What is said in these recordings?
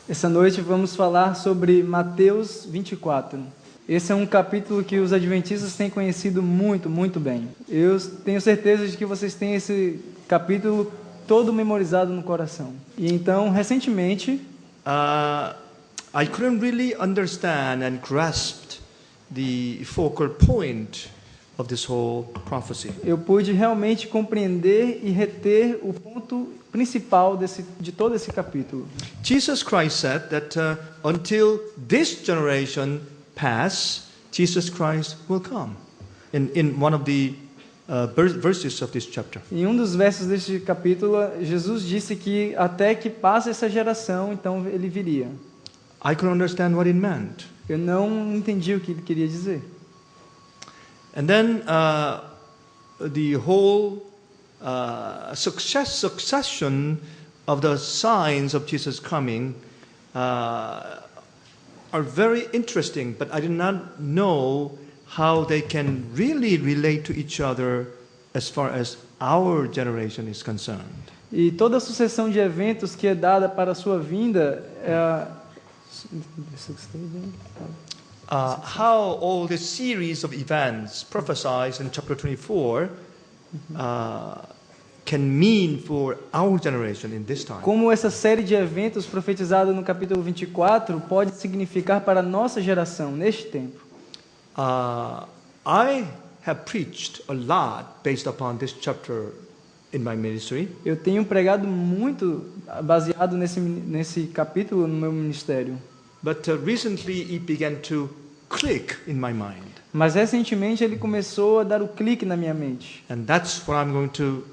Essa noite vamos falar sobre Mateus 24. Esse é um capítulo que os adventistas têm conhecido muito bem. Eu tenho certeza de que vocês têm esse capítulo todo memorizado no coração. E então, recentemente, I couldn't really understand and grasp the focal point of this whole prophecy. eu pude realmente compreender e reter o ponto principal de todo esse capítulo. Jesus Christ said that until this generation pass, Jesus Christ will come. In one of the verses of this chapter. Em um dos versos deste capítulo, Jesus disse que até que passe essa geração, então ele viria. I couldn't understand what it meant. Eu não entendi o que ele queria dizer. And then the whole succession of the signs of Jesus coming are very interesting, but I did not know how they can really relate to each other as far as our generation is concerned. E toda a sucessão de eventos que é dada para a sua vinda How all this series of events prophesied in chapter 24 can mean for our generation in this time. Como essa série de eventos profetizada no capítulo 24 pode significar para a nossa geração neste tempo. I have preached a lot based upon this chapter in my ministry. Eu tenho pregado muito baseado nesse capítulo no meu ministério. But recently it began to click in my mind. Mas recentemente ele começou a dar o clique na minha mente. And that's what I'm going to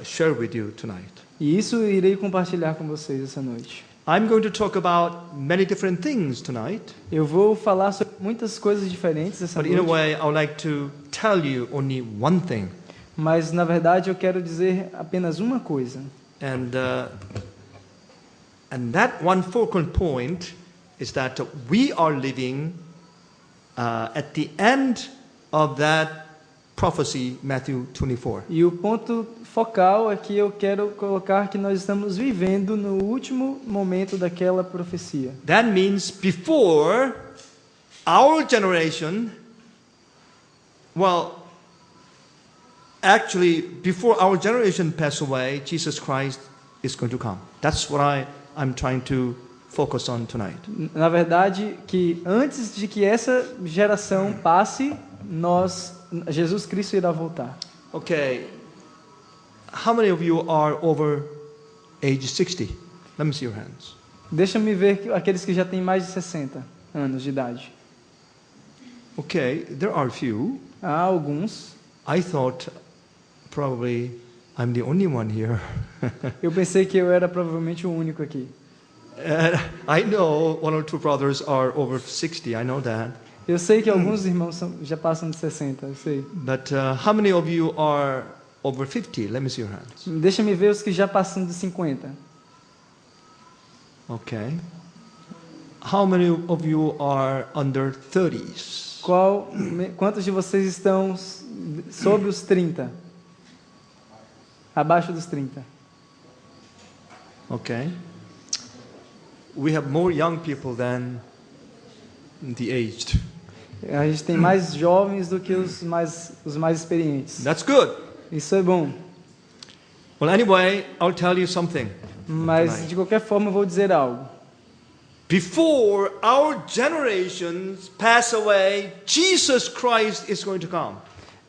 share with you tonight. E isso eu irei compartilhar com vocês essa noite. I'm going to talk about many different things tonight. Eu vou falar sobre muitas coisas diferentes essa But in a noite. way, I would like to tell you only one thing. Mas na verdade eu quero dizer apenas uma coisa. And that one focal point is that we are living at the end of that prophecy, Matthew 24. E o ponto focal é que eu quero colocar que nós estamos vivendo no último momento daquela profecia. That means before our generation, actually before our generation pass away, Jesus Christ is going to come. That's what I'm trying to focus on tonight. Na verdade, que antes de que essa geração passe, Jesus Cristo irá voltar. Okay. How many of you are over age 60? Let me see your hands. Deixa-me ver aqueles que já têm mais de 60 anos de idade. Okay, there are few. Há alguns. I thought probably I'm the only one here. Eu pensei que eu era provavelmente o único aqui. I know one or two brothers are over 60. I know that. Eu sei que alguns irmãos já passam de 60, eu sei. But how many of you are over 50? Let me see your hands. Deixa-me ver os que já passam de 50. Okay. How many of you are under 30s? Quantos de vocês estão sobre os 30? Abaixo dos 30. Okay. We have more young people than the aged. A gente tem mais jovens do que os mais experientes. That's good. Isso é bom. Well, anyway, I'll tell you something. Mas de qualquer forma eu vou dizer algo. Before our generations pass away, Jesus Christ is going to come.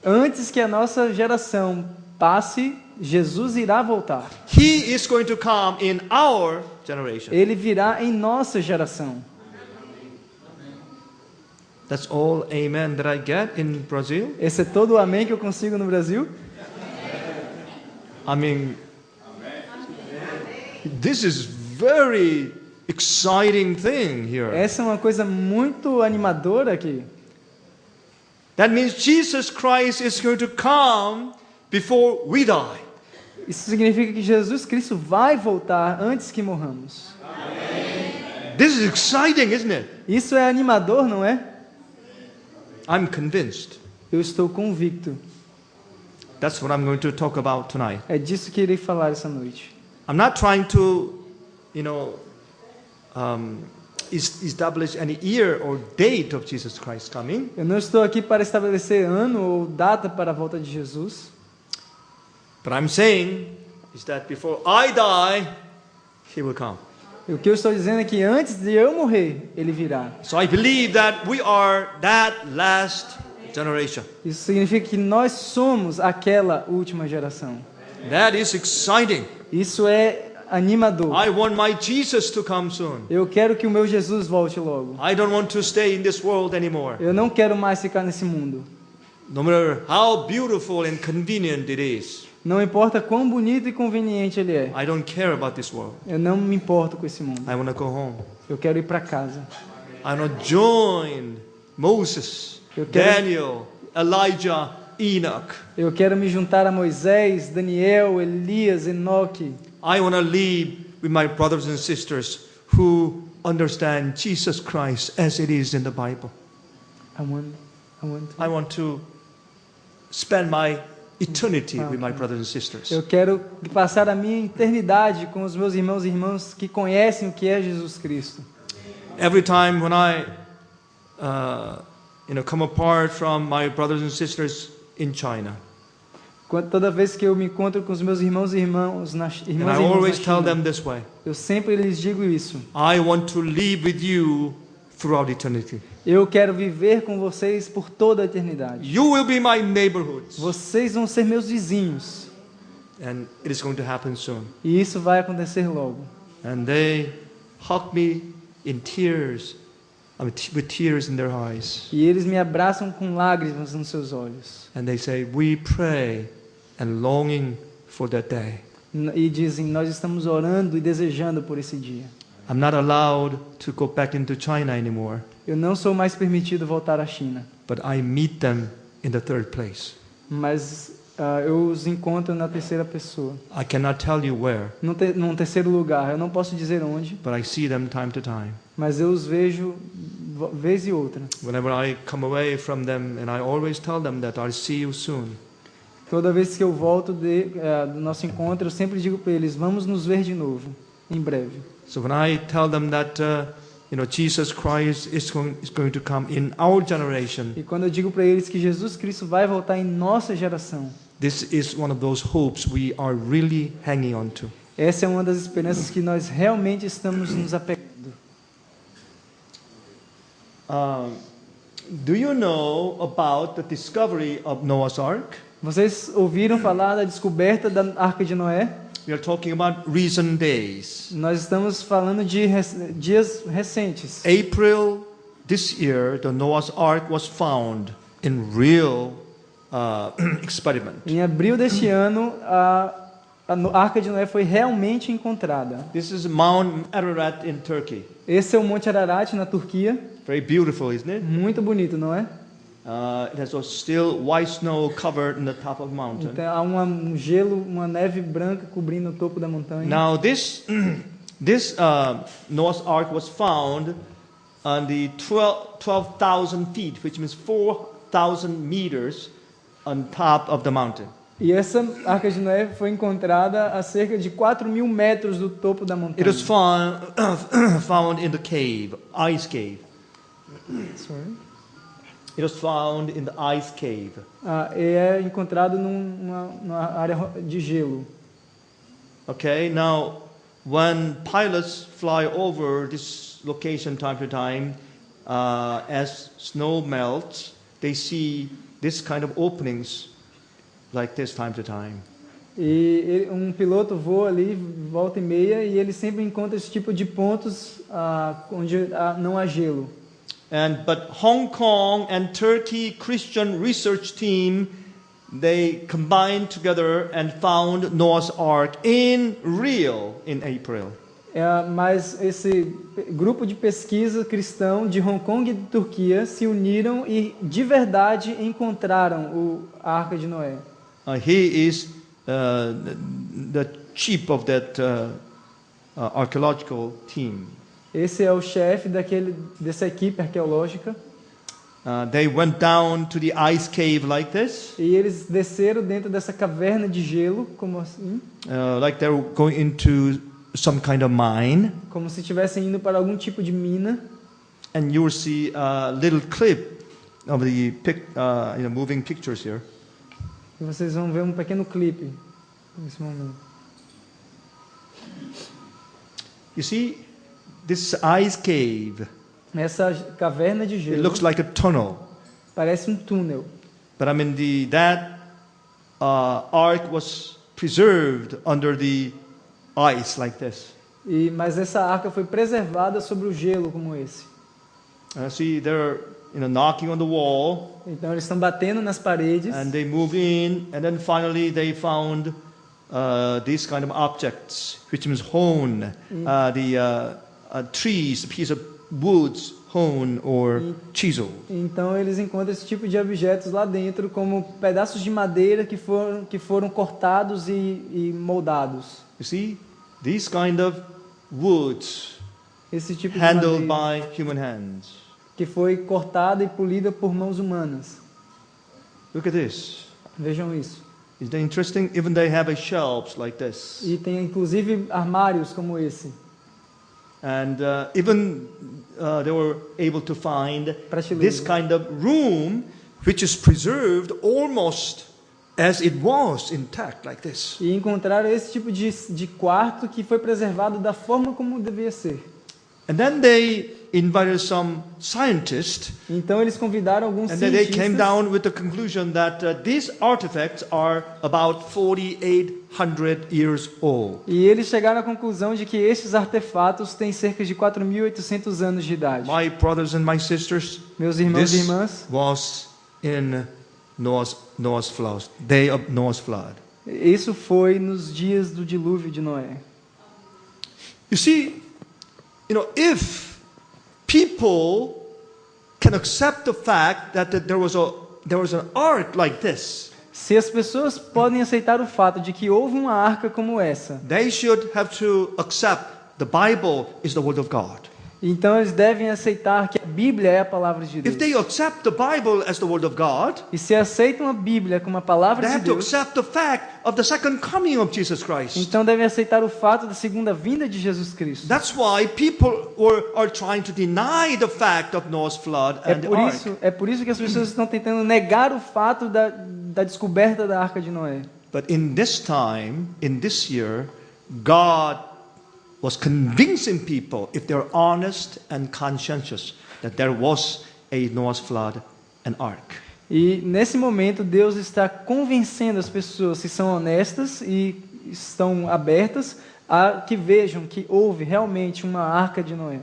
Antes que a nossa geração passe, Jesus irá voltar. He is going to come in our generation. Ele virá em nossa geração. That's all amen that I get in Brazil. Esse é todo o amém que eu consigo no Brasil? I mean, this is very exciting thing here. Essa é uma coisa muito animadora aqui. That means Jesus Christ is going to come before we die. Isso significa que Jesus Cristo vai voltar antes que morramos. This is exciting, isn't it? Isso é animador, não é? I'm convinced. Eu estou convicto. That's what I'm going to talk about tonight. É disso que irei falar essa noite. I'm not trying to, establish any year or date of Jesus Christ coming. Eu não estou aqui para estabelecer ano ou data para a volta de Jesus. But I'm saying is that before I die, He will come. O que eu estou dizendo é que antes de eu morrer, Ele virá. So I believe that we are that last generation. Isso significa que nós somos aquela última geração. That is exciting. Isso é animador. I want my Jesus to come soon. Eu quero que o meu Jesus volte logo. I don't want to stay in this world anymore. Eu não quero mais ficar nesse mundo. No matter how beautiful and convenient it is. Não importa quão bonito e conveniente ele é. I don't care about this world. Eu não me importo com esse mundo. I want to go home. Eu quero ir para casa. I want to join Moses, Eu quero- Daniel, Elijah, Enoch. Eu quero me juntar a Moisés, Daniel, Elias, Enoque. I want to live with my brothers and sisters who understand Jesus Christ as it is in the Bible. I want I want to spend my eternity with my brothers and sisters. Eu quero passar a minha eternidade com os meus irmãos e irmãs que conhecem o que é Jesus Cristo. Every time when I come apart from my brothers and sisters in China, Toda vez que eu me encontro com os meus irmãos e irmãs na and irmãs I e irmãos always na tell China, them this way: eu sempre lhes digo isso. I want to live with you throughout eternity. Eu quero viver com vocês por toda a eternidade. You will be my neighborhoods, Vocês vão ser meus vizinhos. and it is going to happen soon. E isso vai acontecer logo. And they hug me in tears, with tears in their eyes, E eles me abraçam com lágrimas nos seus olhos. and they say, "We pray and longing for that day." E dizem, nós estamos orando e desejando por esse dia. I'm not allowed to go back into China anymore, Eu não sou mais permitido voltar à China. but I meet them in the third place. Mas eu os encontro na terceira pessoa. I cannot tell you where, Num terceiro lugar. Eu não posso dizer onde, but I see them time to time. mas eu os vejo vez e outra. Whenever I come away from them, and I always tell them that I'll see you soon. Toda vez que eu volto do nosso encontro, eu sempre digo para eles, vamos nos ver de novo, em breve. So when I tell them that Jesus Christ is going to come in our generation, E quando eu digo para eles que Jesus Cristo vai voltar em nossa geração, this is one of those hopes we are really hanging on to. essa é uma das esperanças que nós realmente estamos nos apegando. Do you know about the discovery of Noah's Ark? Vocês ouviram falar da descoberta da Arca de Noé? We are talking about recent days. Nós estamos falando de dias recentes. April this year, the Noah's Ark was found in real experiment. Em abril deste ano, a Arca de Noé foi realmente encontrada. This is Mount Ararat in Turkey. Esse é o Monte Ararat, na Turquia. Very beautiful, isn't it? Muito bonito, não é? It has still white snow covered in the top of the mountain. Então, há um gelo, uma neve branca cobrindo o topo da montanha. Now this Noah's Ark was found on the 12,000 feet, which means 4,000 meters on top of the mountain. E essa Arca de Noé foi encontrada a cerca de 4.000 metros do topo da montanha. It was found in the cave, ice cave. Sorry. It was found in the ice cave. É encontrado numa área de gelo. Okay, now when pilots fly over this location time to time, as snow melts, they see this kind of openings like this time to time. E um piloto voa ali, volta e meia, e ele sempre encontra esse tipo de pontos onde não há gelo. But Hong Kong and Turkey Christian research team, they combined together and found Noah's Ark in real in April. Mas esse grupo de pesquisa cristão de Hong Kong e de Turquia se uniram e de verdade encontraram a Arca de Noé. He is the chief of that archaeological team. Esse é o chefe dessa equipe arqueológica. They went down to the ice cave like this. E eles desceram dentro dessa caverna de gelo, como assim? Like they were going into some kind of mine, como se estivessem indo para algum tipo de mina. and you will see a little clip of the moving pictures here. E vocês vão ver um pequeno clipe nesse momento. You see, this ice cave, Essa caverna de it gelo looks like a tunnel. parece um túnel. But I mean, that ark was preserved under the ice like this. Mas essa arca foi preservada sobre o gelo como esse. See, they're knocking on the wall, Então eles estão batendo nas paredes. and they move in, and then finally they found these kind of objects, which means hewn, the trees, a piece of woods, hewn or chiseled. Então eles encontram esse tipo de objetos lá dentro, como pedaços de madeira que foram cortados e moldados. You see, these kind of woods Esse tipo de handled madeira by human hands. que foi cortada e polida por mãos humanas. Look at this. Vejam isso. Isn't that interesting? Even they have shelves like this. E tem inclusive armários como esse. And even they were able to find Prateleiras. this kind of room, which is preserved almost as it was intact, like this. E encontraram esse tipo de quarto que foi preservado da forma como devia ser. And then they invited some scientists, Então eles convidaram alguns and then they came cientistas down with the conclusion that these artifacts are about 4,800 years old. e eles chegaram à conclusão de que estes artefatos têm cerca de 4.800 anos de idade. My brothers and my sisters, Meus irmãos e this irmãs, was in Noah's flood, day of Noah's flood. isso foi nos dias do dilúvio de Noé. You see, if people can accept the fact that there was an ark like this, Se as pessoas podem aceitar o fato de que houve uma arca como essa, they should have to accept the Bible is the word of God. então eles devem aceitar que a Bíblia é a palavra de If Deus. they accept the Bible as the word of God, E se aceitam a Bíblia como a palavra they de have to Deus, accept the fact of the second coming of Jesus Christ. então devem aceitar o fato da segunda vinda de Jesus Cristo. That's why people are trying to deny the fact of Noah's flood and the ark. É por isso que as pessoas estão tentando negar o fato da descoberta da arca de Noé. But in this time, in this year, God was convincing people, if they're honest and conscientious, that there was a Noah's flood and ark. E nesse momento Deus está convencendo as pessoas que são honestas e estão abertas a que vejam que houve realmente uma arca de Noé.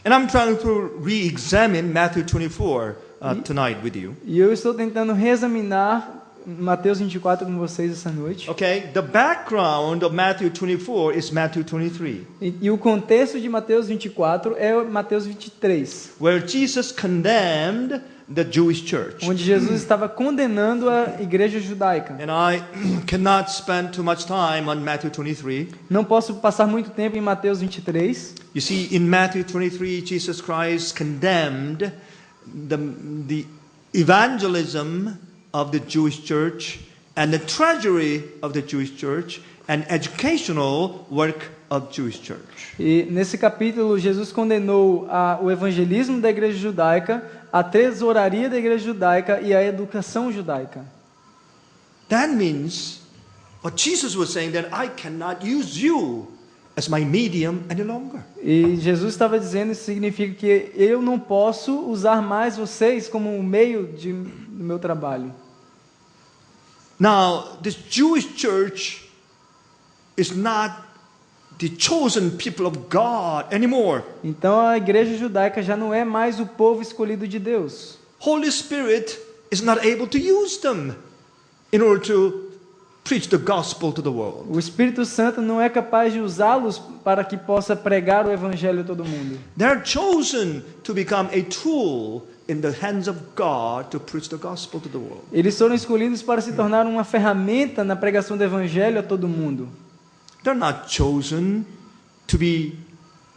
And I'm trying to re-examine Matthew 24 tonight with you. E eu estou tentando reexaminar Mateus 24 com vocês essa noite. Okay, the background of Matthew 24 is Matthew 23, E o contexto de Mateus 24 é Mateus 23, where Jesus condemned the Jewish church. onde Jesus estava condenando a igreja judaica. And I cannot spend too much time on Matthew 23. Não posso passar muito tempo em Mateus 23. You see, in Matthew 23, Jesus Christ condemned the evangelism of the Jewish church and the treasury of the Jewish church and educational work of Jewish church. E nesse capítulo Jesus condenou o evangelismo da igreja judaica, a tesouraria da igreja judaica e a educação judaica. That means what Jesus was saying, that I cannot use you as my medium any longer. E Jesus estava dizendo, isso significa que eu não posso usar mais vocês como um meio do meu trabalho. Now, this Jewish church is not the chosen people of God anymore. Então a igreja judaica já não é mais o povo escolhido de Deus. Holy Spirit is not able to use them in order to preach the gospel to the world. O Espírito Santo não é capaz de usá-los para que possa pregar o evangelho a todo mundo. They're chosen to become a tool in the hands of God to preach the gospel to the world. Eles foram escolhidos para se tornar uma ferramenta na pregação do evangelho a todo mundo. They're not chosen to be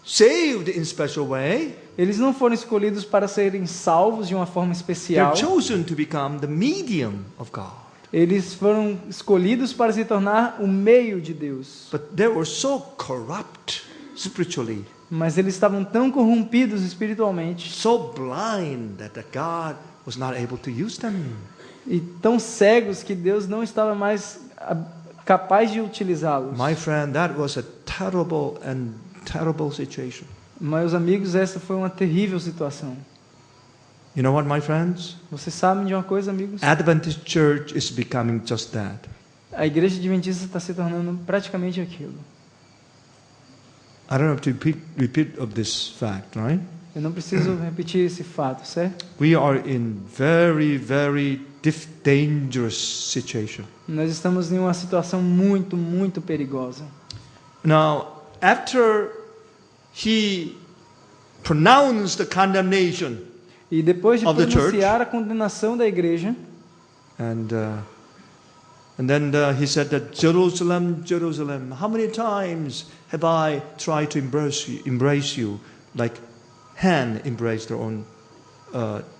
saved in special way. Eles não foram escolhidos para serem salvos de uma forma especial. They're chosen to become the medium of God. Eles foram escolhidos para se tornar o meio de Deus. But they were so corrupt spiritually, Mas eles estavam tão corrompidos espiritualmente so blind that the God was not able to use them. e tão cegos que Deus não estava mais capaz de utilizá-los. My friend, that was a terrible situation. Meus amigos, essa foi uma terrível situação. You know what, my friends? Vocês sabem de uma coisa, amigos? Adventist Church is becoming just that. A igreja adventista está se tornando praticamente aquilo. I don't have to repeat of this fact, right? Eu não preciso repetir esse fato, certo? We are in very, very dangerous situation. Nós estamos em uma situação muito, muito perigosa. Now, after he pronounced the condemnation, E depois de of the pronunciar a condenação da igreja, and then he said that Jerusalem, Jerusalem, how many times have I tried to embrace you like hen embrace their own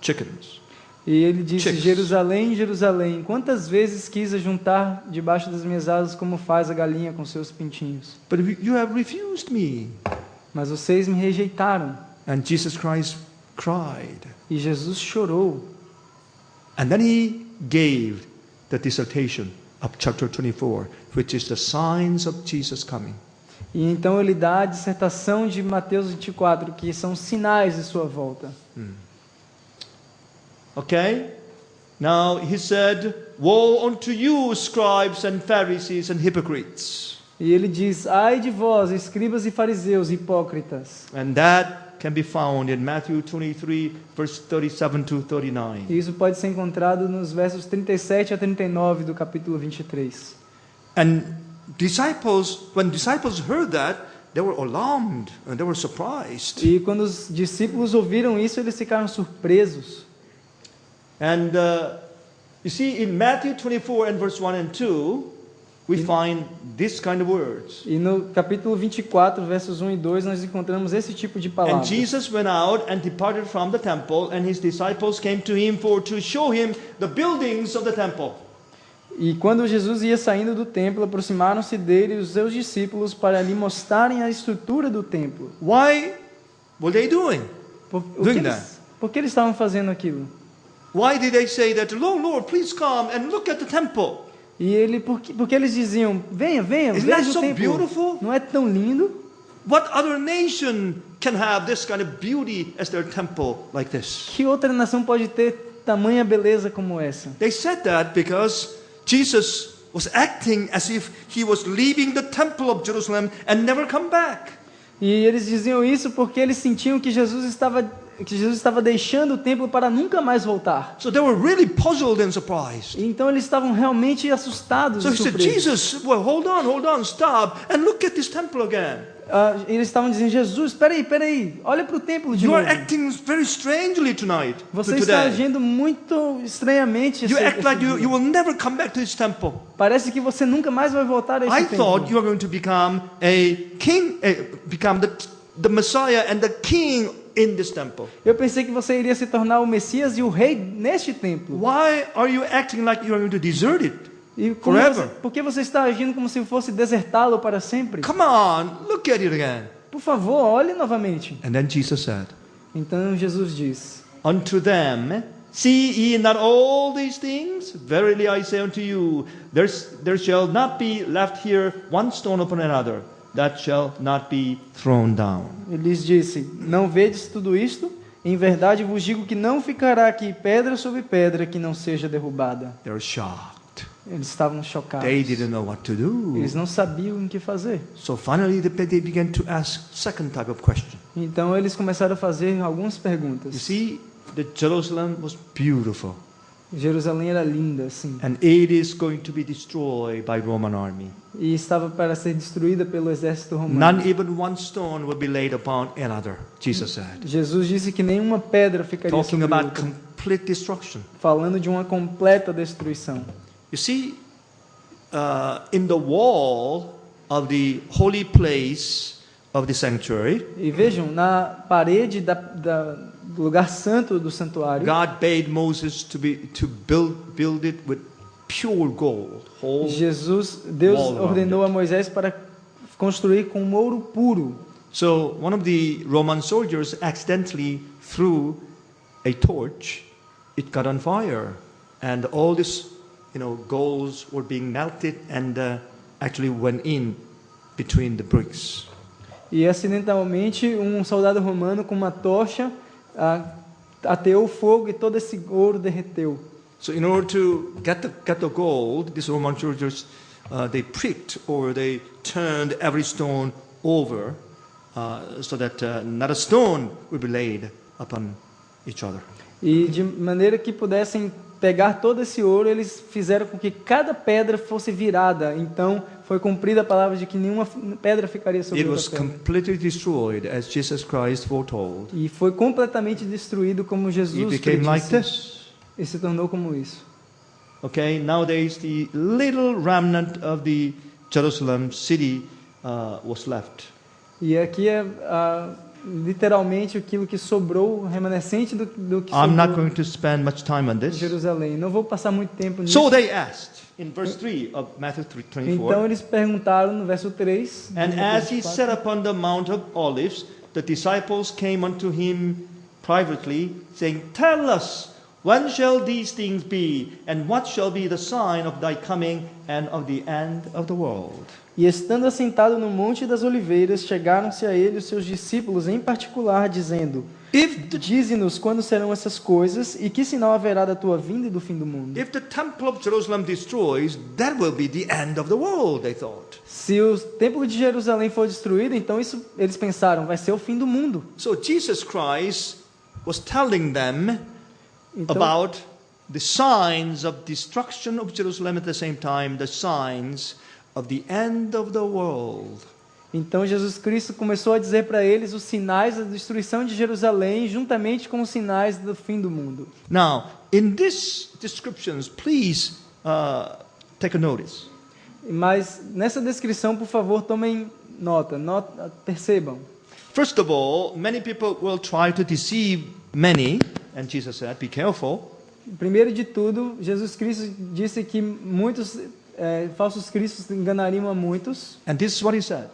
chickens? e ele disse: Chicks. Jerusalém, Jerusalém, quantas vezes quis juntar debaixo das minhas asas como faz a galinha com seus pintinhos? But you have refused me. Mas vocês me rejeitaram. And Jesus Christ cried. E Jesus chorou. And then he gave the dissertation of chapter 24, which is the signs of Jesus coming. E então ele dá a dissertação de Mateus 24, que são sinais de sua volta. Okay? Now he said, woe unto you, scribes and Pharisees and hypocrites. E ele diz: ai de vós, escribas e fariseus, hipócritas. And that can be found in Matthew 23, verse 37 to 39. E isso pode ser encontrado nos versos 37 a 39 do capítulo 23. And when disciples heard that, they were alarmed and they were surprised. E quando os discípulos ouviram isso, eles ficaram surpresos. And you see, in Matthew 24 and verse 1 and 2, we find this kind of words. E no capítulo 24, versos 1 e 2, nós encontramos esse tipo de And palavras. Jesus went out and departed from the temple, and his disciples came to him to show him the buildings of the temple. E quando Jesus ia saindo do templo, aproximaram-se dele os seus discípulos para lhe mostrarem a estrutura do templo. Why were they doing? Por que eles estavam fazendo aquilo? Why did they say that, Lord, Lord, please come and look at the temple? E porque eles diziam: venha, venha, Isn't veja that o so templo. beautiful? Não é tão lindo? What other nation can have this kind of beauty as their temple like this? Que outra nação pode ter tamanha beleza como essa? They said that because Jesus was acting as if he was leaving the temple of Jerusalem and never come back. E eles diziam isso porque eles sentiam que Jesus estava deixando o templo para nunca mais voltar. So they were really puzzled and surprised. E então eles estavam realmente assustados So e he said, surpresos. Jesus, well, hold on, stop, and look at this temple again. Eles estavam dizendo: Jesus, espera aí, olha para o templo de You novo. are acting very strangely tonight. Você está Today. agindo muito estranhamente. You act like dia. you will never come back to this temple. Parece que você nunca mais vai voltar a esse I templo. thought you were going to become a king, become the Messiah and the king in this temple. Eu pensei que você iria se tornar o Messias e o rei neste templo. Why are you acting like you are going to desert it? E Forever. por que você está agindo como se fosse desertá-lo para sempre? Come on, look at it again. Por favor, olhe novamente. And then Jesus said, Então Jesus diz: unto them, see ye not all these things? Verily I say unto you, there shall not be left here one stone upon another, that shall not be thrown down. Ele lhes disse: não vedes tudo isto? Em verdade vos digo que não ficará aqui pedra sobre pedra que não seja derrubada. They were shocked. Eles estavam chocados. They didn't know what to do. Eles não sabiam o que fazer. So finally they began to ask second type of question. Então eles começaram a fazer algumas You perguntas. see, the Jerusalem was beautiful. Jerusalém era linda, assim, And it is going to be destroyed by Roman army. e estava para ser destruída pelo exército romano. None even one stone will be laid upon another, Jesus said. Jesus disse que nenhuma pedra ficaria Talking sobre about outra, complete destruction. falando de uma completa destruição. You see, in the wall of the holy place of the sanctuary, E vejam, na parede do lugar santo do santuário, God bade Moses to build it with pure gold. Whole. Deus Wall around ordenou a it. Moisés para construir com ouro puro. So one of the Roman soldiers accidentally threw a torch. It got on fire, and all this, golds were being melted and actually went in between the bricks. E acidentalmente um soldado romano com uma tocha ateou o fogo e todo esse ouro derreteu. So in order to get the gold, these Roman soldiers they pricked or they turned every stone over so that not a stone would be laid upon each other. E de maneira que pudessem pegar todo esse ouro, eles fizeram com que cada pedra fosse virada. Então foi cumprida a palavra de que nenhuma pedra ficaria sobre It was outra pedra. completely destroyed as Jesus Christ foretold. E foi completamente destruído como It Jesus became like predisse. this. E se tornou como isso. Okay, nowadays the little remnant of the Jerusalem city was left. E aqui é literalmente aquilo que sobrou, o remanescente do que I'm not sobrou going to spend much time on em this. Jerusalém. Não vou passar muito tempo nisso. So they asked in verse 3 of Matthew 24. Então eles perguntaram no verso 3. And as he sat upon the Mount of Olives, the disciples came unto him privately, saying, Tell us, when shall these things be? And what shall be the sign of thy coming and of the end of the world? E estando assentado no Monte das Oliveiras, chegaram-se a ele os seus discípulos em particular, dizendo: Dize-nos quando serão essas coisas e que sinal haverá da tua vinda e do fim do mundo. If the temple of Jerusalem destroys, that will be the end of the world, they thought. Se o templo de Jerusalém for destruído, então isso eles pensaram, vai ser o fim do mundo. So Jesus Christ was telling them Então, about the signs of destruction of Jerusalem, at the same time the signs of the end of the world. então Jesus Cristo começou a dizer para eles os sinais da destruição de Jerusalém, juntamente com os sinais do fim do mundo. Now, in these descriptions, please take a notice. Mas nessa descrição, por favor, tomem nota, percebam. First of all, many people will try to deceive many, and Jesus said, be careful. Primeiro de tudo, Jesus Cristo disse que muitos falsos cristos enganariam a muitos. And this is what he said.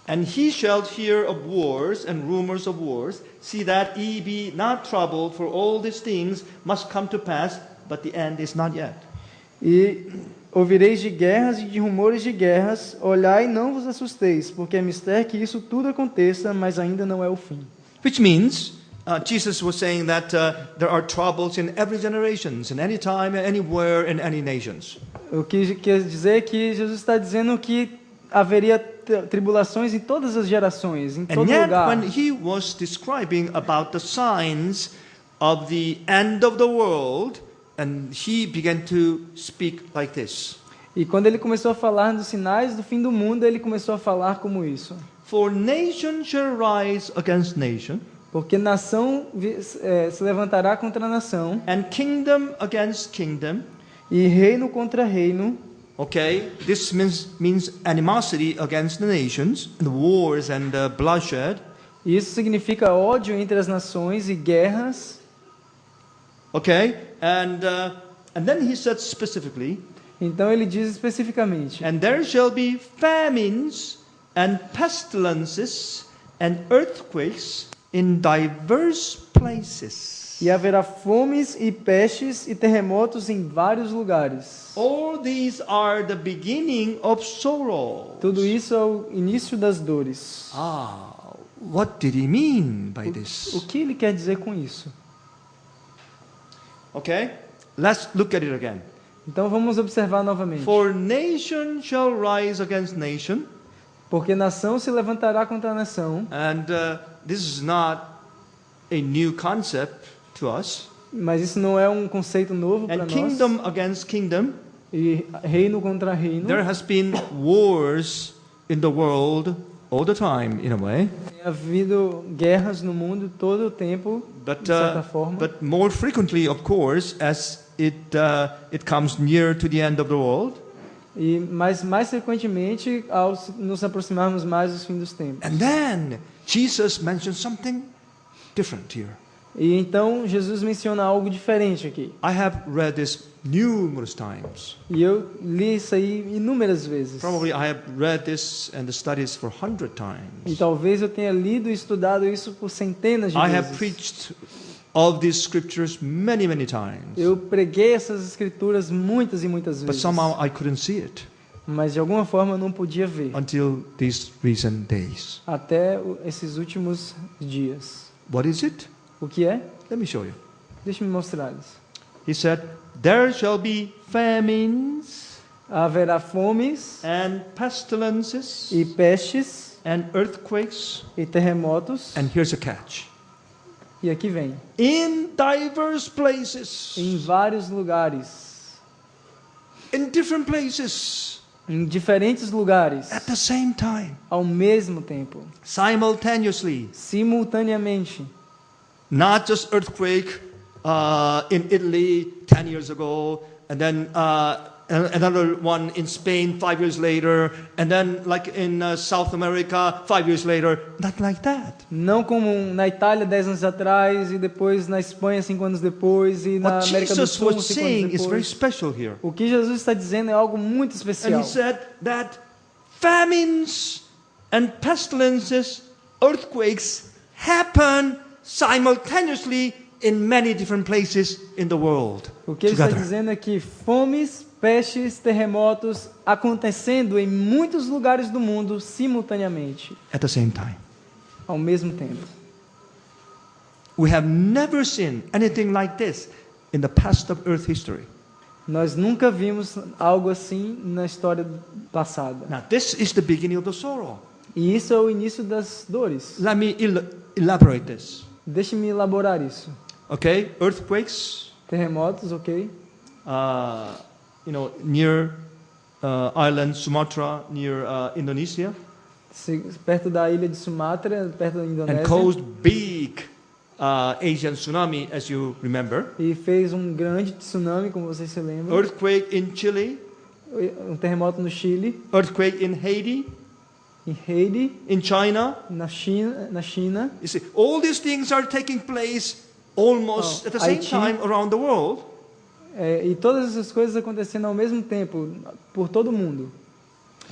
And he shall hear of wars and rumors of wars. See that ye be not troubled, for all these things must come to pass, but the end is not yet. E ouvireis de guerras e de rumores de guerras, olhai e não vos assusteis, porque é mister que isso tudo aconteça, mas ainda não é o fim. Which means, Jesus was saying that there are troubles in every generation, in any time, anywhere, in any nations. O que quer dizer é que Jesus está dizendo que haveria tribulações em todas as gerações, em todo And yet, lugar. when he was describing about the signs of the end of the world, and he began to speak like this. E quando ele começou a falar dos sinais do fim do mundo, ele começou a falar como isso. For nation shall rise against nation, Porque nação se levantará contra nação, and kingdom against kingdom. e reino contra reino. Okay, this means animosity against the nations, and wars and bloodshed. Isso significa ódio entre as nações e guerras. Okay, and then he said specifically, Então ele diz especificamente: and there shall be famines and pestilences and earthquakes in diverse places. E haverá fomes e pestes e terremotos em vários lugares. All these are the beginning of sorrow. Tudo isso é o início das dores. What did he mean by O this? que ele quer dizer com isso? Okay, let's look at it again. Então vamos observar novamente. For nation shall rise against nation, Porque nação se levantará contra nação. and this is not a new concept to us. Mas isso não é um conceito novo para And nós. kingdom against kingdom. E reino contra reino. There has been wars in the world all the time, in a way. Tem havido guerras no mundo todo o tempo, But de certa forma. but more frequently, of course, as it comes near to the end of the world. Mas mais frequentemente ao nos aproximarmos mais dos fins dos tempos. And then Jesus mentions something different here. E então Jesus menciona algo diferente aqui. I have read this numerous times. E eu li isso aí inúmeras vezes. Probably I have read this and studied this for 100 times. E talvez eu tenha lido e estudado isso por centenas de I have vezes. preached of these scriptures many, many times. Eu preguei essas escrituras muitas e muitas But vezes. somehow I couldn't see it Mas de alguma forma eu não podia ver. until these recent days. Até esses últimos dias. What is it? O que é? Let me show you. Deixa-me mostrar-lhes. He said, there shall be famines Haverá fomes and pestilences e pestes and earthquakes. e terremotos. And here's a catch. E aqui vem. In diverse places. Em vários lugares. In different places. Em diferentes lugares. At the same time. Ao mesmo tempo. Simultaneously. Simultaneamente. Not just earthquake in Italy 10 years ago, and then another one in Spain 5 years later, and then like in South America 5 years later. Not like that. Não como na Itália 10 anos atrás, e depois na Espanha 5 anos depois, e na What América do Jesus Sul was 5 saying anos is very depois. special here. O que Jesus está dizendo é algo muito And especial. he said that famines and pestilences, earthquakes happen simultaneously in many different places in the world. O que ele está together. dizendo é que fomes, pestes, terremotos acontecendo em muitos lugares do mundo simultaneamente, At the same time. ao mesmo tempo. We have never seen anything like this in the past of earth history. Nós nunca vimos algo assim na história passada. Now this is the beginning of the sorrow. E isso é o início das dores. Let me elaborate this. Deixe-me elaborar isso. Okay, earthquakes, Terremotos, ok? Near island Sumatra, near Indonesia, Perto da ilha de Sumatra, perto da and Indonésia. caused big Asian tsunami, as you remember. E fez um grande tsunami, como vocês se lembram. Earthquake in Chile, Um terremoto no Chile, earthquake in Haiti, em Haiti, in China. na China. You see, all these things are taking place almost at the same Haiti. time around the world. E todas essas coisas acontecendo ao mesmo tempo, por todo o mundo.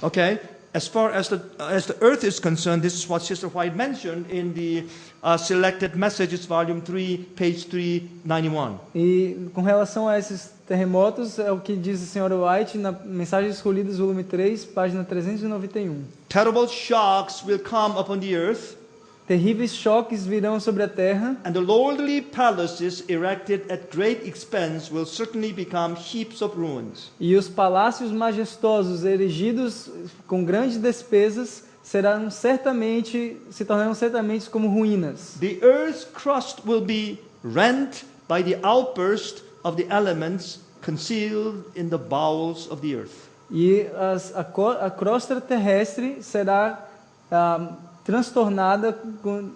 Okay, as far as the earth is concerned, this is what Sister White mentioned in the Selected Messages, Volume 3, page 391. E com relação a esses terremotos, é o que diz a senhora White na Mensagens Escolhidas, volume 3, página 391. Terrible shocks will come upon the earth, Terríveis choques virão sobre a terra, and the lordly palaces erected at great expense will certainly become heaps of ruins. e os palácios majestosos erigidos com grandes despesas se tornarão certamente como ruínas. The earth's crust will be rent by the outburst of the elements concealed in the bowels of the earth. E a crosta terrestre será transtornada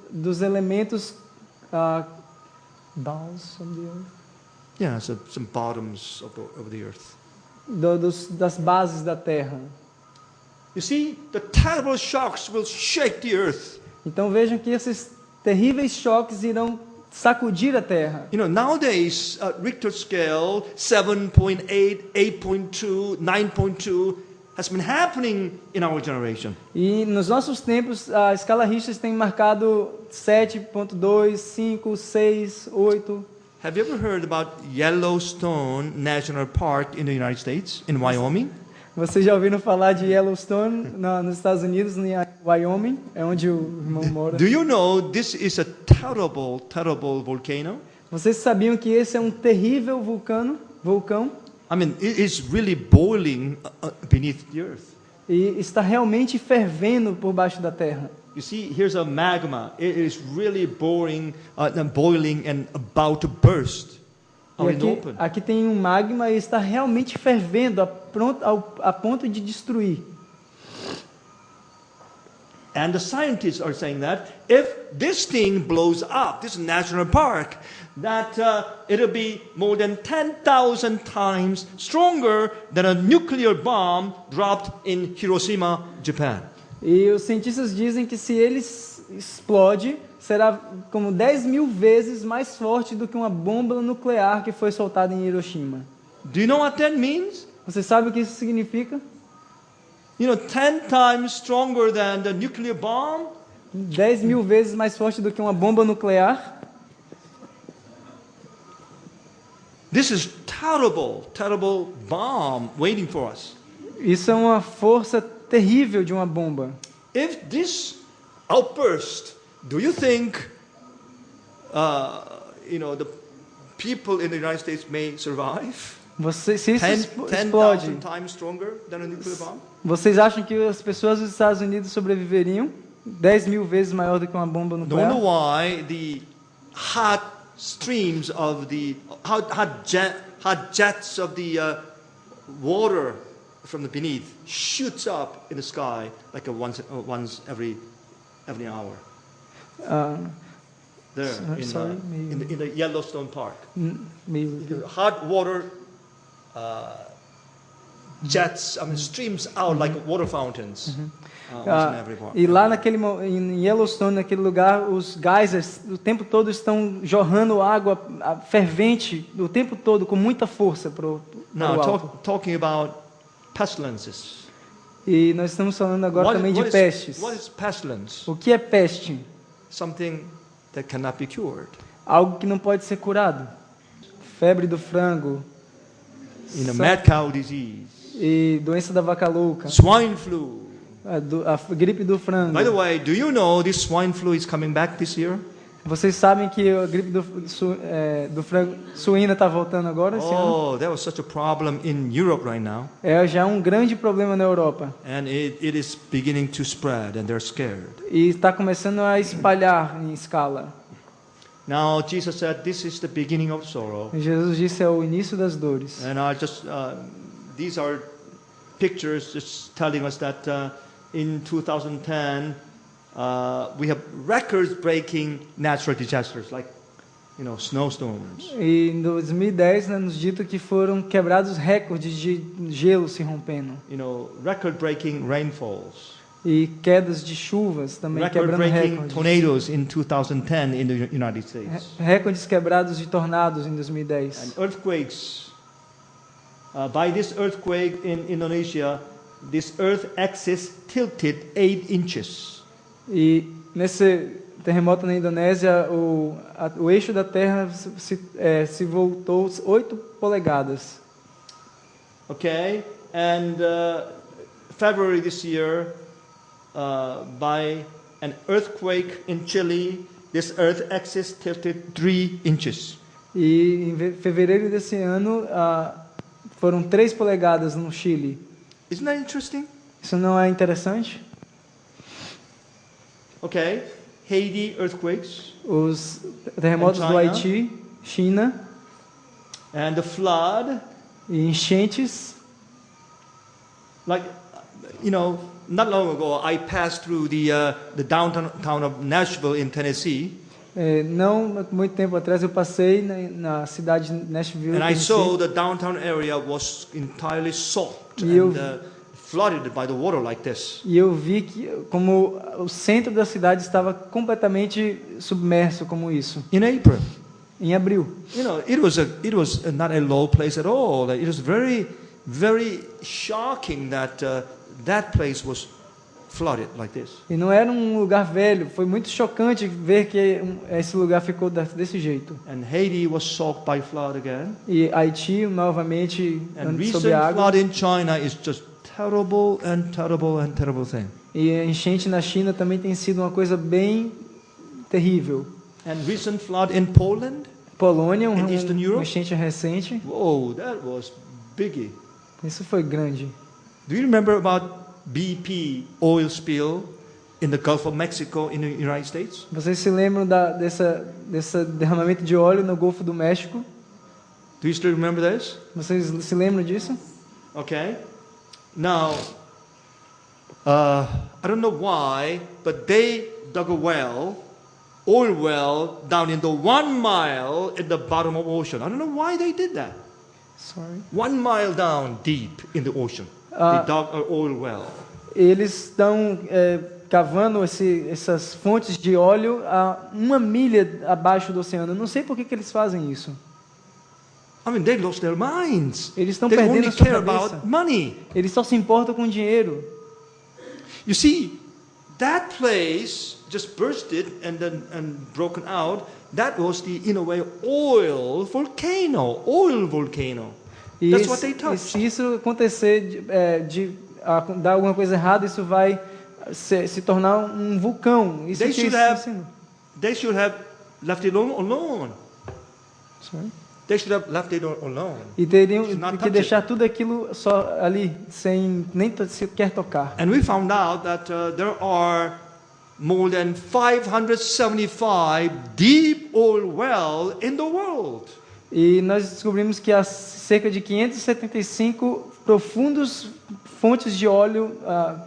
dos elementos bowels of the earth, Yeah, so some bottoms of the earth. das bases da terra. You see, the terrible shocks will shake the earth. Então vejam que esses terríveis choques irão sacudir a terra. You know, nowadays, Richter scale 7.8, 8.2, 9.2 has been happening in our generation. E nos nossos tempos, a escala Richter tem marcado 7.2, 5, 6, 8. Have you ever heard about Yellowstone National Park in the United States, in Wyoming? Vocês já ouviram falar de Yellowstone nos Estados Unidos, em Wyoming, é onde o irmão mora? Do you know this is a terrible, terrible volcano? Vocês sabiam que esse é um terrível vulcão? I mean, it is really boiling beneath the earth. E está realmente fervendo por baixo da terra. You see, here's a magma. It is really boiling and about to burst. E aqui tem um magma e está realmente fervendo a ponto de destruir. And the scientists are saying that if this thing blows up, this national park, that it'll be more than 10,000 times stronger than a nuclear bomb dropped in Hiroshima, Japan. E os cientistas dizem que se ele explode, será como 10.000 vezes mais forte do que uma bomba nuclear que foi soltada em Hiroshima. Do you know what that means? Você sabe o que isso significa? 10 times stronger than the nuclear bomb. 10.000 vezes mais forte do que uma bomba nuclear. This is terrible, terrible bomb waiting for us. Isso é uma força terrível de uma bomba. If this outburst, do you think, the people in the United States may survive? Se isso 10,000 explode, times stronger than a nuclear bomb? vocês acham que as pessoas dos Estados Unidos sobreviveriam? 10.000 vezes maior do que uma bomba No nuclear? wonder why the hot streams of the hot jets of the water from the beneath shoots up in the sky like once every hour. There in the Yellowstone Park. Hot water jets, streams out like water fountains. E lá em Yellowstone, naquele lugar, os geysers o tempo todo estão jorrando água fervente o tempo todo com muita força para o alto. Talking about pestilences. E nós estamos falando agora também de pestes. What is pestilence? O que é peste? Something that cannot be cured. Algo que não pode ser curado. Febre do frango. Mad cow disease. E doença da vaca louca. Swine flu. A gripe do frango. By the way, do you know this swine flu is coming back this year? Vocês sabem que a gripe do frango suína está voltando agora esse ano? That was such a problem in Europe right now. É já um grande problema na Europa. And it is beginning to spread, and they're scared. E está começando a espalhar em escala. Now Jesus said, "This is the beginning of sorrow." Jesus disse é o início das dores. And these are pictures just telling us that in 2010 we have record-breaking natural disasters like snowstorms. E em 2010 nos dito que foram quebrados recordes de gelo se rompendo. Record-breaking rainfalls. E quedas de chuvas também quebrando recordes. Tornadoes in 2010 in the United States. Recordes quebrados de tornados em 2010. And earthquakes. By this earthquake in Indonesia, this earth axis tilted 8 inches. E nesse terremoto na Indonésia, o eixo da Terra se voltou 8 polegadas. Okay, and February this year, by an earthquake in Chile, this earth axis tilted 3 inches. E em fevereiro desse ano, foram 3 polegadas no Chile. Isn't that interesting? Isso não é interessante? Okay, Haiti earthquakes. Os terremotos do Haiti, China. And the flood. E enchentes. Like, not long ago, I passed through the downtown town of Nashville in Tennessee. Não muito tempo atrás eu passei na cidade de Nashville. And I saw the downtown area was entirely soaked and flooded by the water like this. E eu vi que como o centro da cidade estava completamente submerso como isso. In April. Em abril. It was not a low place at all. It was very, very shocking that that place was flooded like this. E não era um lugar velho, foi muito chocante ver que esse lugar ficou desse jeito. And Haiti was soaked by flood again. E Haiti novamente sob água. Flood in China is just terrible and terrible and terrible thing. E a enchente na China também tem sido uma coisa bem terrível. And recent flood in Poland. Polônia, uma enchente recente. Whoa, that was biggie. Isso foi grande. Do you remember about BP oil spill in the Gulf of Mexico in the United States? Vocês se lembram desse derramamento de óleo no Golfo do México? Do you still remember this? Vocês se lembram disso? Okay. Now, I don't know why, but they dug a oil well, down in the 1 mile at the bottom of the ocean. I don't know why they did that. Sorry. 1 mile down deep in the ocean. They dug an oil well. Eles estão cavando essas fontes de óleo a 1 milha abaixo do oceano. Não sei por que eles fazem isso. I mean, they lost their minds. Eles estão They perdendo only a sua care cabeça. about money. Eles só se importam com dinheiro. You see, that place just bursted and then and broken out. That was the, in a way, oil volcano. E That's what they e touched. se isso acontecer dar alguma coisa errada, isso vai se tornar um vulcão. Isso They que should isso have- ensina. They should have left it alone. Sorry. They should have left it alone. E teriam Should not que touch deixar tudo aquilo só ali, sem nem sequer tocar. And we found out that there are more than 575 deep oil wells in the world. E nós descobrimos que há cerca de 575 profundos fontes de óleo,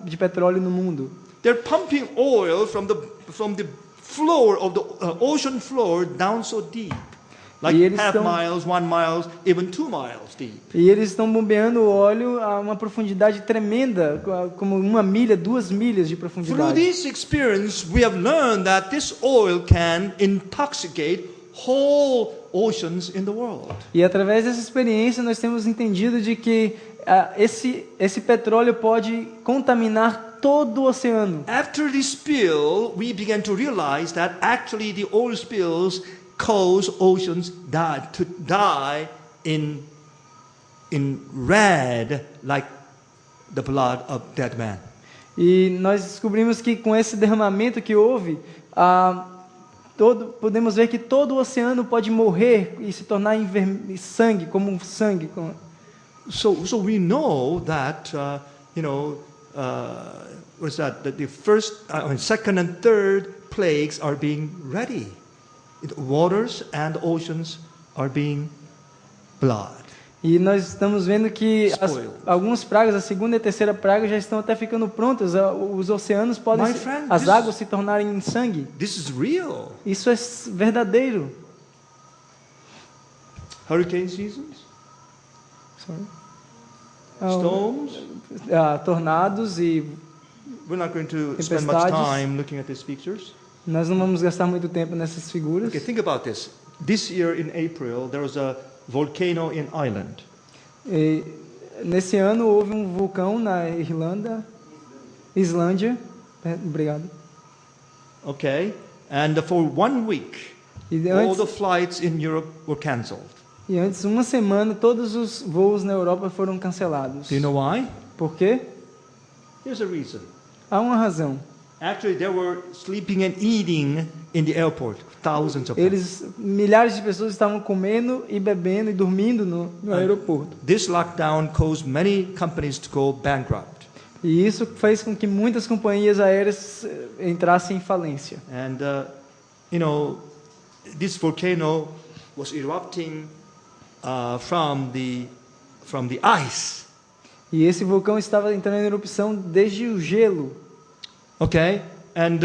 de petróleo no mundo. They're pumping oil from the floor of the ocean floor down so deep, like E eles half estão- miles, 1 mile, even 2 miles deep. E eles estão bombeando o óleo a uma profundidade tremenda, como 1 milha, 2 milhas de Through profundidade. this experience, we have learned that this oil can intoxicate whole oceans in the world. E através dessa experiência nós temos entendido de que esse petróleo pode contaminar todo o oceano. After the spill, we began to realize that actually the oil spills cause oceans to die in red like the blood of dead man. E nós descobrimos que com esse derramamento que houve, podemos ver que todo o oceano pode morrer e se tornar em sangue, como um sangue. So we know that what's that? That the first, second, and third plagues are being ready. The waters and oceans are being blood. E nós estamos vendo que Spoiled. algumas pragas, a segunda e a terceira praga, já estão até ficando prontas. Os oceanos podem, My friend, as this- águas se tornarem em sangue. This is real. Isso é verdadeiro. Hurricane seasons, Ah, storms. tornados, e We're not going to spend much Tempestades. time looking at these pictures. nós não vamos gastar muito tempo nessas figuras. Okay, think about this. This year in April, there was a volcano in Ireland. E, nesse ano houve um vulcão na Islândia. Obrigado. Okay, and for 1 week, E all the antes, flights in Europe were cancelled. uma semana, todos os voos na Europa foram cancelados. Do you know why? Por quê? Here's a reason. Há uma razão. Actually, they were sleeping and eating in the airport. Thousands of them. Milhares de pessoas estavam comendo e bebendo e dormindo no aeroporto. This lockdown caused many companies to go bankrupt. E isso fez com que muitas companhias aéreas entrassem em falência. And this volcano was erupting from the ice. E esse vulcão estava entrando em erupção desde o gelo. Okay, and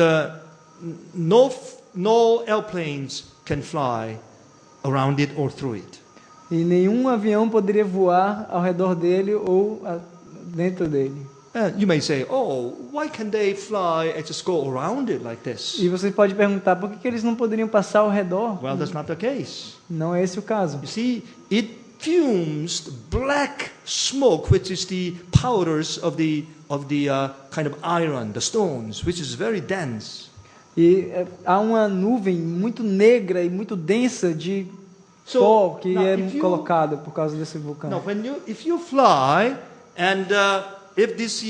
no airplanes can fly around it or through it. E nenhum avião poderia voar ao redor dele ou dentro dele. You may say, "Oh, why can they fly and just go around it like this?" E você pode perguntar por que eles não poderiam passar ao redor? Well, that's not the case. Não é esse o caso. You see, it fumes black smoke, which is the powders of the kind of iron, the stones, which is very dense. E há uma nuvem muito negra e muito densa de So, pó que now, é if you- colocada por causa desse vulcão. Now, if you fly and if this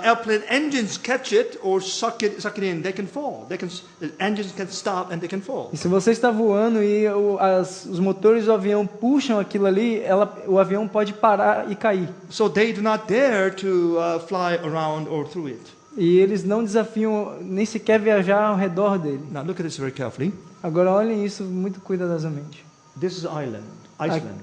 airplane engines catch it or suck it in, they can fall. The engines can stop and they can fall. E se você está voando e os motores do avião puxam aquilo ali, o avião pode parar e cair. So they do not dare to fly around or through it. E eles não desafiam nem sequer viajar ao redor dele. Now look at this very carefully. Agora olhem isso muito cuidadosamente. This is Iceland.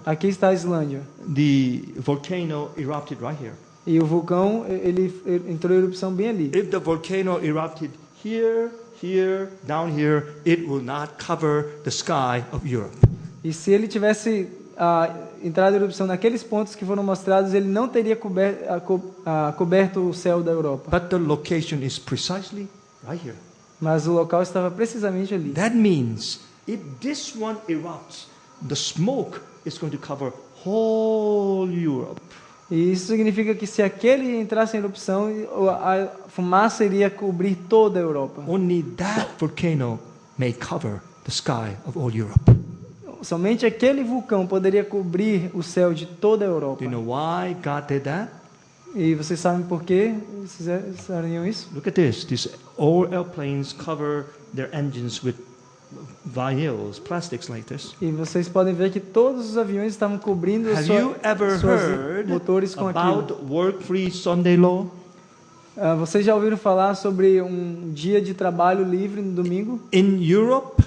Aqui está a Islândia. The volcano erupted right here. E o vulcão, ele entrou em erupção bem ali. If the volcano erupted here, down here, it will not cover the sky of Europe. E se ele tivesse entrado em erupção naqueles pontos que foram mostrados, ele não teria coberto o céu da Europa. But the location is precisely right here. Mas o local estava precisamente ali. That means if this one erupts, the smoke it's going to cover whole Europe. E isso significa que se aquele entrasse em erupção, a fumaça iria cobrir toda a Europa. Only that volcano may cover the sky of all Europe. Somente aquele vulcão poderia cobrir o céu de toda a Do Europa. you know why God did that? E vocês sabem por que fariam isso? Look at this. All airplanes cover their engines with vinyls, plastics like this. E vocês podem ver que todos os aviões estavam cobrindo Have you ever suas heard motores com about aquilo. work-free Sunday law? Vocês já ouviram falar sobre um dia de trabalho livre no domingo In Europe,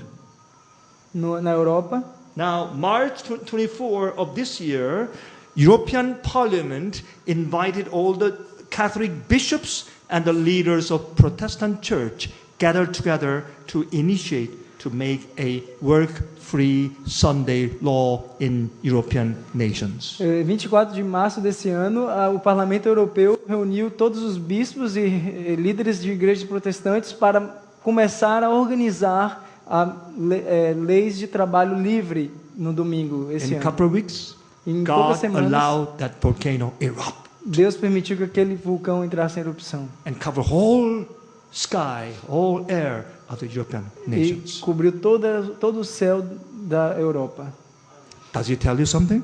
na Europa? now March 24 of this year, European Parliament invited all the Catholic bishops and the leaders of Protestant church gathered together to initiate to make a work-free Sunday law in European nations. 24 de março desse ano, o Parlamento Europeu reuniu todos os bispos e líderes de igrejas protestantes para começar a organizar leis de trabalho livre no domingo esse In a ano. couple of weeks, Em poucas God semanas, allowed that volcano erupt Deus permitiu que aquele vulcão entrasse em erupção and cover whole sky, whole air of the European e nations. cobriu todo o céu da Europa. Does it tell you something?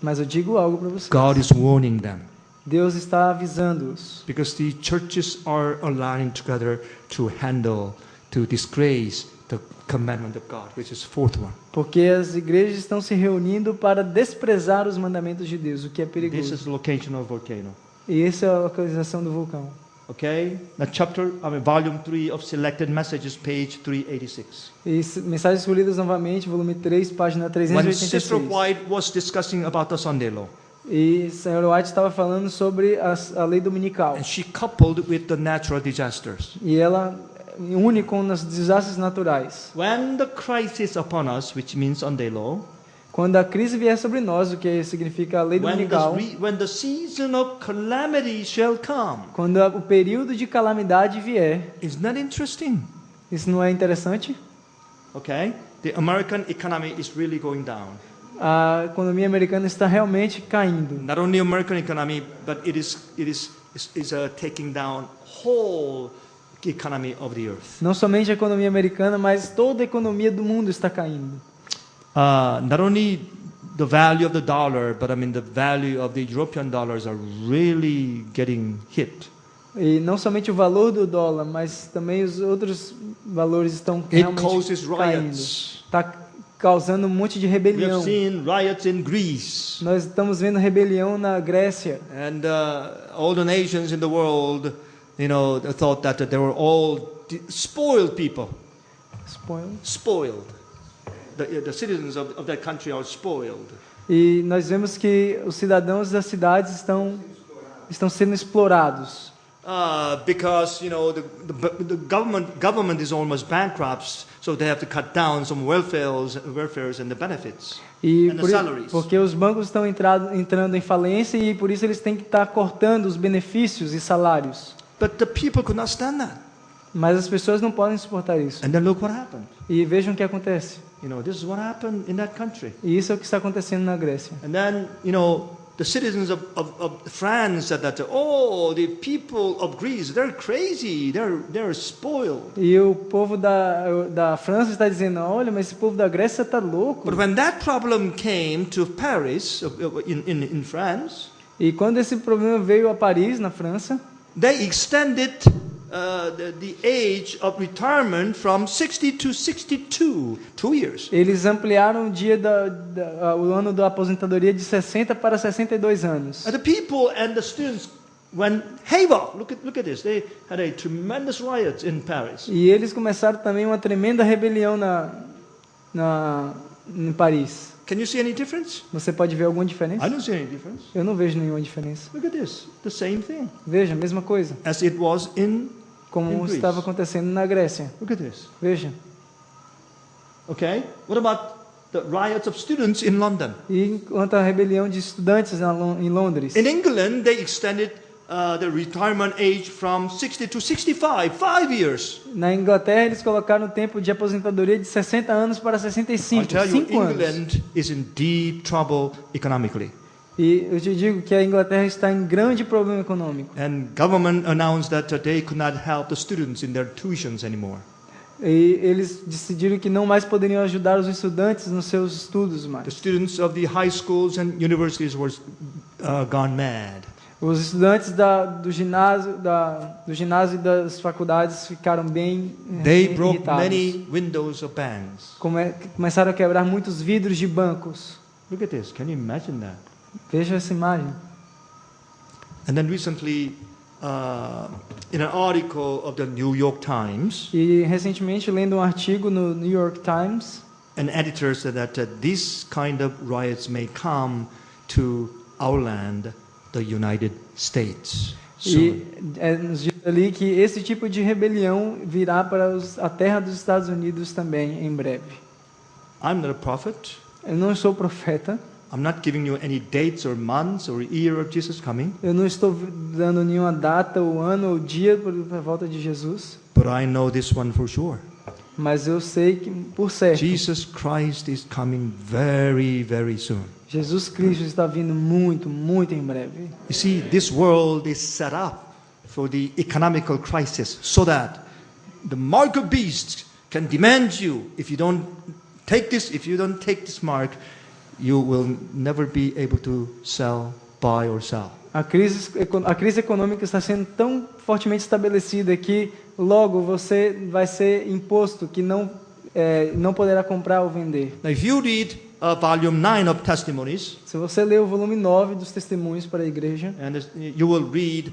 Mas eu digo algo para vocês. God is warning them Deus está avisando-os. because the churches are aligning together to handle, to disgrace the commandment of God, which is the fourth one. Porque as igrejas estão se reunindo para desprezar os mandamentos de Deus, o que é This perigoso. is the location of volcano. E essa é a localização do vulcão. Okay? Volume 3 of Selected Messages, page 386. E mensagens escolhidas novamente, volume 3, página When Sister 386. White was discussing about the Sunday law, E Sr. White estava falando sobre a lei dominical. and she coupled with the natural disasters. E ela une com os desastres naturais. When the crisis upon us, which means Sunday law, Quando a crise vier sobre nós, o que significa a lei dominical, when the season of calamity shall come, quando o período de calamidade vier, isn't that interesting? isso não é interessante? Okay? The American economy is really going down. A economia americana está realmente caindo. Not only American economy, but it is taking down whole economy of the earth. Não somente a economia americana, mas toda a economia do mundo está caindo. Not only the value of the dollar, but the value of the European dollars are really getting hit. E não somente o valor do dólar, mas também os outros valores estão It realmente causes caindo. riots. Está causando um monte de We rebelião. have seen riots in Greece, Nós estamos vendo rebelião na Grécia. and all the nations in the world, thought that they were all spoiled people. Spoiled. The citizens of that country are spoiled. E nós vemos que os cidadãos das cidades estão sendo explorados. Because the government is almost bankrupt, so they have to cut down some welfares and the benefits E and the salaries. porque os bancos estão entrando em falência e por isso eles têm que estar cortando os benefícios e salários. But the people could not stand that. Mas as pessoas não podem suportar isso. And then look what happened. E vejam o que acontece. This is what happened in that country. E isso é o que está acontecendo na Grécia. And then the citizens of France said that, oh, the people of Greece, they're crazy, they're spoiled. E o povo da França está dizendo, olha, mas esse povo da Grécia está louco. But when that problem came to Paris, in France, E quando esse problema veio a Paris, na França, they extended the age of retirement from 60 to 62, 2 years. eles ampliaram o dia o ano da aposentadoria de 60 para 62 anos. And the people and the students went haywire. Look at this. They had a tremendous riot in Paris. E eles começaram também uma tremenda rebelião em Paris. Can you see any difference? Você pode ver alguma diferença? I don't see any difference. Eu não vejo nenhuma diferença. Look at this. The same thing Veja, a mesma coisa. as it was in Como Greece. estava acontecendo na Grécia. Look at this. Veja. Okay? What about the riots of students in London? E enquanto a rebelião de estudantes em Londres. In England, they extended the retirement age from 60 to 65, 5 years. Na Inglaterra, eles colocaram o tempo de aposentadoria de 60 anos para I 65, tell you, 5 anos. England is in deep trouble economically. E eu te digo que a Inglaterra está em grande problema econômico. And government announced that they could not help the students in their tuitions anymore. E eles decidiram que não mais poderiam ajudar os estudantes nos seus estudos The mais. students of the high schools and universities were gone mad. Os estudantes do ginásio e das faculdades ficaram bem They broke irritados. many windows of banks. Começaram a quebrar muitos vidros de bancos. Look at this. Can you imagine that? Veja essa imagem. And then recently, in an article of the New York Times, E recentemente, lendo um artigo no New York Times, an editor said that this kind of riots may come to our land, the United States, soon. e nos diz ali que esse tipo de rebelião virá para a terra dos Estados Unidos também em breve. I'm not a prophet. Eu não sou profeta, I'm not giving you any dates or months or year of Jesus coming, eu não estou dando nenhuma data, ou ano, ou dia para a volta de Jesus, but I know this one for sure. mas eu sei que, por certo, Jesus Christ is coming very, very soon. Jesus Cristo está vindo muito, muito em breve. You see, this world is set up for the economical crisis so that the mark of beast can demand you. If you don't take this mark, you will never be able to buy or sell. A crise econômica está sendo tão fortemente estabelecida que logo você vai ser imposto que não poderá comprar ou vender. Now, if you read volume 9 of Testimonies, Se você ler o volume 9 dos Testemunhos para a Igreja, and you will read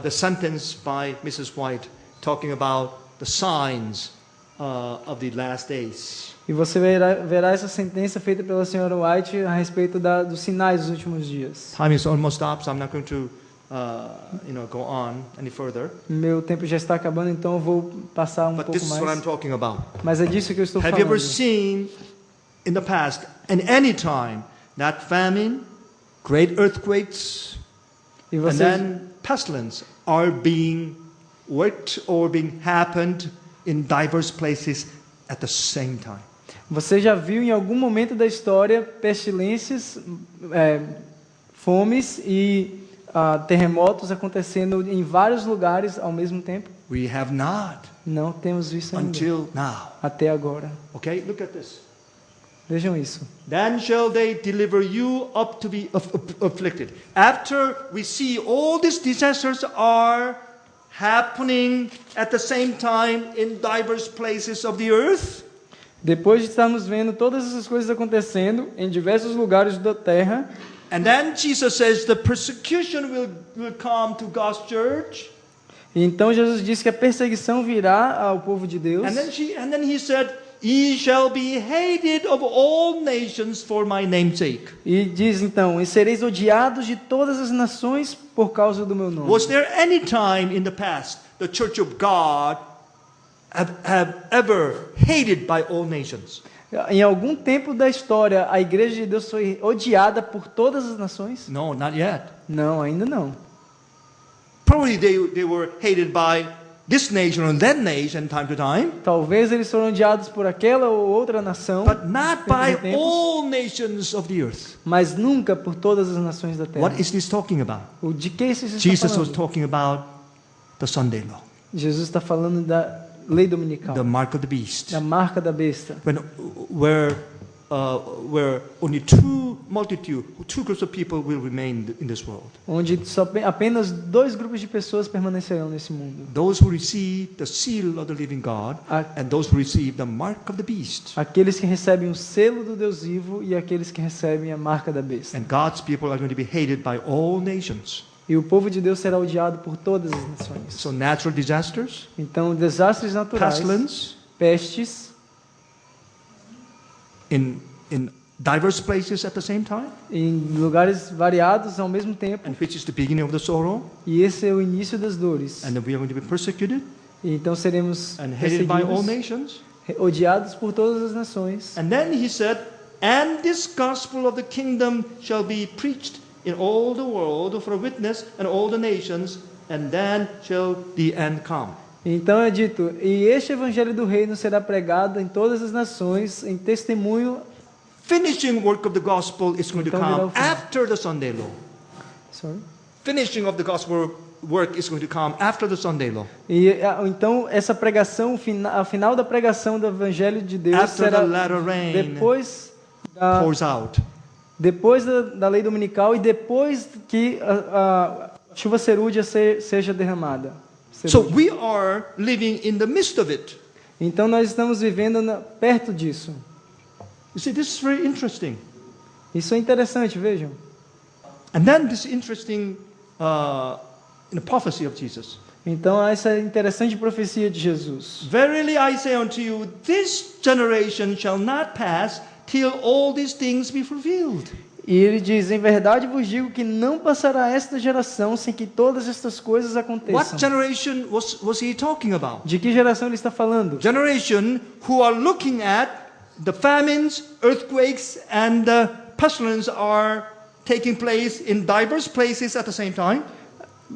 the sentence by Mrs. White talking about the signs of the last days. e você verá essa sentença feita pela senhora White a respeito dos sinais dos últimos dias. Time is almost up, so I'm not going to go on any further. Meu tempo já está acabando, então eu vou passar But pouco this is what I'm mais. talking about. Mas é disso que eu estou Have you ever falando. seen in the past, in any time, that famine, great earthquakes, E and você, then pestilence are being worked or being happened in diverse places at the same time? você já viu em algum momento da história pestilências, fomes e terremotos acontecendo em vários lugares ao mesmo tempo? We have not Não temos visto ainda, until now. até agora. Okay, look at this. Vejam isso. Then shall they deliver you up to be afflicted. After we see all these disasters are happening at the same time in diverse places of the earth, Depois de estarmos vendo todas essas coisas acontecendo em diversos lugares da terra, and then Jesus says the persecution will come to God's church. e então Jesus disse que a perseguição virá ao povo de Deus. And then he said, "Ye shall be hated of all nations for my name's sake." E diz então: e sereis odiados de todas as nações por causa do meu nome. Was there any time in the past the church of God have ever hated by all nations? Em algum tempo da história, a igreja de Deus foi odiada por todas as nações? No, not yet. Não, ainda não. Probably they were hated by this nation or that nation time to time, Talvez eles foram odiados por aquela ou outra nação, but not by tempos em tempos, all nations of the earth. mas nunca por todas as nações da terra. What is this talking about? O de que isso está Jesus was falando? talking about the Sunday law, Jesus está falando da lei dominical, the mark of the beast, da marca da besta, where only two groups of people will remain in this world. onde apenas 2 grupos de pessoas permanecerão nesse mundo. Those who receive the seal of the living God, and those who receive the mark of the beast. Aqueles que recebem o selo do Deus vivo e aqueles que recebem a marca da besta. And God's people are going to be hated by all nations. E o povo de Deus será odiado por todas as nações. So natural disasters, Então, desastres naturais, pestilence, pestes, in diverse places at the same time, em lugares variados ao mesmo tempo. and which is the beginning of the sorrow, E esse é o início das dores. and then we are going to be persecuted E então seremos and hated by all perseguidos, nations. odiados por todas as nações. And then he said, "And this gospel of the kingdom shall be preached in all the world for a witness and all the nations, and then shall the end come. Então é dito, e este evangelho do reino será pregado em todas as nações, em testemunho. Finishing work of the gospel is going to Então virá o come fim. after the Sunday law. Sorry. Finishing of the gospel work is going to come after the Sunday law. E então essa pregação, a final da pregação do evangelho de Deus After será the latter rain depois pours out. da lei dominical e depois que a chuva cerúlea seja derramada. So we are living in the midst of it. Então nós estamos vivendo perto disso. You see, this is very interesting. Isso é interessante, vejam. And then this interesting in the prophecy of Jesus. Então essa interessante profecia de Jesus. Verily I say unto you, this generation shall not pass till all these things be fulfilled. E ele diz, em verdade vos digo que não passará esta geração sem que todas estas coisas aconteçam. What generation was he talking about? De que geração ele está falando? Generation who are looking at the famines, earthquakes, and the pestilence are taking place in diverse places at the same time.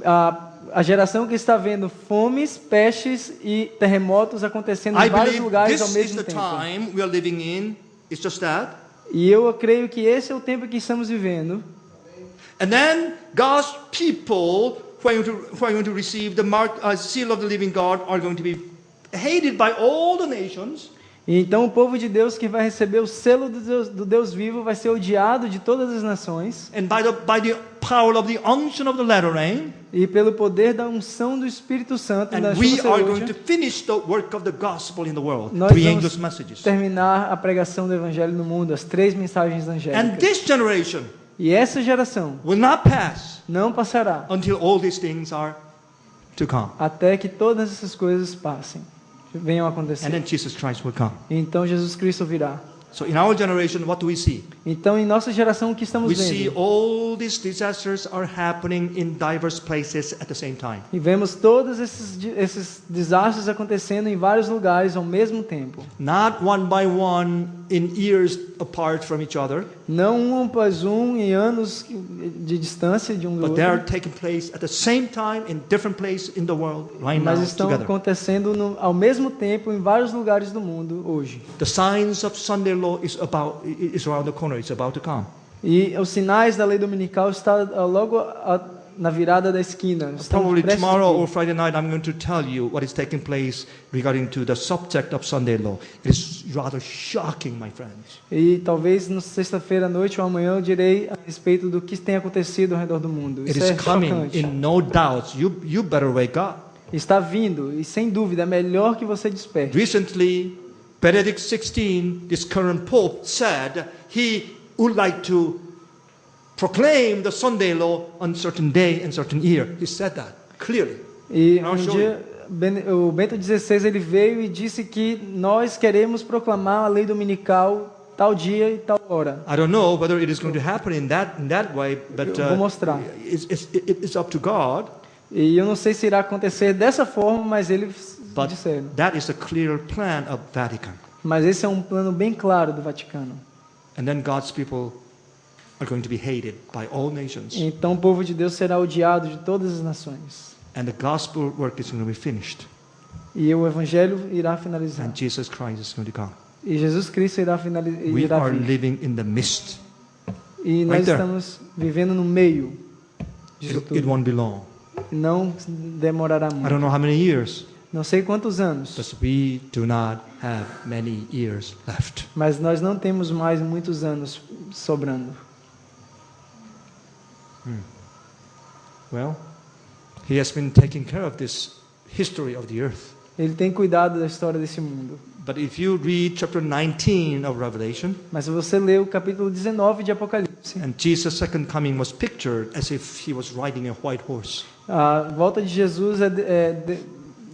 A geração que está vendo fomes, pestes e terremotos acontecendo em vários lugares ao this is mesmo the tempo. time we are living in. It's just that. E eu creio que esse é o tempo que estamos vivendo. And then God's people who are going to receive the seal of the living God are going to be hated by all the nations. E então o povo de Deus que vai receber o selo do Deus vivo vai ser odiado de todas as nações. And by the power of the unction of the latter rain. E pelo poder da unção do Espírito Santo na And we chuva are going to cerúlea, finish the work of the gospel in the world. nós Three vamos English messages. terminar a pregação do Evangelho no mundo, as 3 mensagens And angélicas. this generation E essa geração will not pass não passará until all these things are to come. até que todas essas coisas passem, venham a acontecer. And then Jesus Christ will come. Então Jesus Cristo virá. So in our generation, what do we see? Então em nossa geração o que estamos We see vendo? all these disasters are happening in diverse places at the same time. E vemos todos esses desastres acontecendo em vários lugares ao mesmo tempo. Not one by one in years apart from each other, Não um após um em anos de distância de um do but they are outro, taking place at the same time in different places in the world right now mas estão together. acontecendo ao mesmo tempo em vários lugares do mundo hoje. The signs of Sunday law is around the corner. It's about to come. E os sinais da lei dominical estão logo na virada da esquina. Estão Probably prestes a tomorrow vir. or Friday night, I'm going to tell you what is taking place regarding to the subject of Sunday law. It is rather shocking, my friends. E talvez na sexta-feira à noite ou amanhã eu direi a respeito do que tem acontecido ao redor do mundo. It Isso é is coming chocante. in no doubt. You better wake up. Está vindo e sem dúvida é melhor que você desperte. Recently, Benedict XVI, this current Pope, said he would like to proclaim the Sunday law on certain day and certain year. He said that clearly. E I'll um show dia o Bento XVI ele veio e disse que nós queremos proclamar a lei dominical tal dia e tal hora. I don't know whether it is going to happen in that way, but Eu vou mostrar. it's up to God. E eu não sei se irá acontecer dessa forma, mas eles But disseram. that is a clear plan of Vatican. Mas esse é um plano bem claro do Vaticano. And then God's people are going to be hated by all nations. Então o povo de Deus será odiado de todas as nações. And the gospel work is going to be finished. E o evangelho irá finalizar. And Jesus Christ is going to come. E Jesus Cristo irá finalizar. We are living in the midst. E nós right there. estamos vivendo no meio disso It tudo. won't be long. Não demorará I don't muito. know how many years, Não sei quantos anos. but we do not have many years left. Mas nós não temos mais muitos anos sobrando. Well, He has been taking care of this history of the earth. Ele tem cuidado da história desse mundo. But if you read chapter 19 of Revelation, Mas se você ler o capítulo 19 de Apocalipse, and Jesus' second coming was pictured as if he was riding a white horse. a volta de Jesus é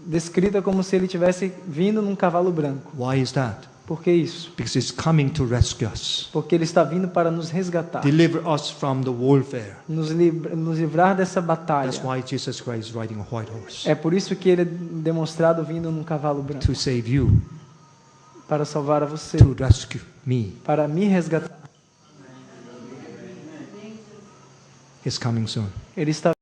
descrita como se ele tivesse vindo num cavalo branco. Why is that? Por que isso? Because he's coming to rescue us, Porque ele está vindo para nos resgatar, deliver us from the warfare. nos livrar dessa batalha. That's why Jesus Christ is riding a white horse, É por isso que ele é demonstrado vindo num cavalo branco, to save you, para salvar a você, to rescue me. para me resgatar. is coming soon. Ele está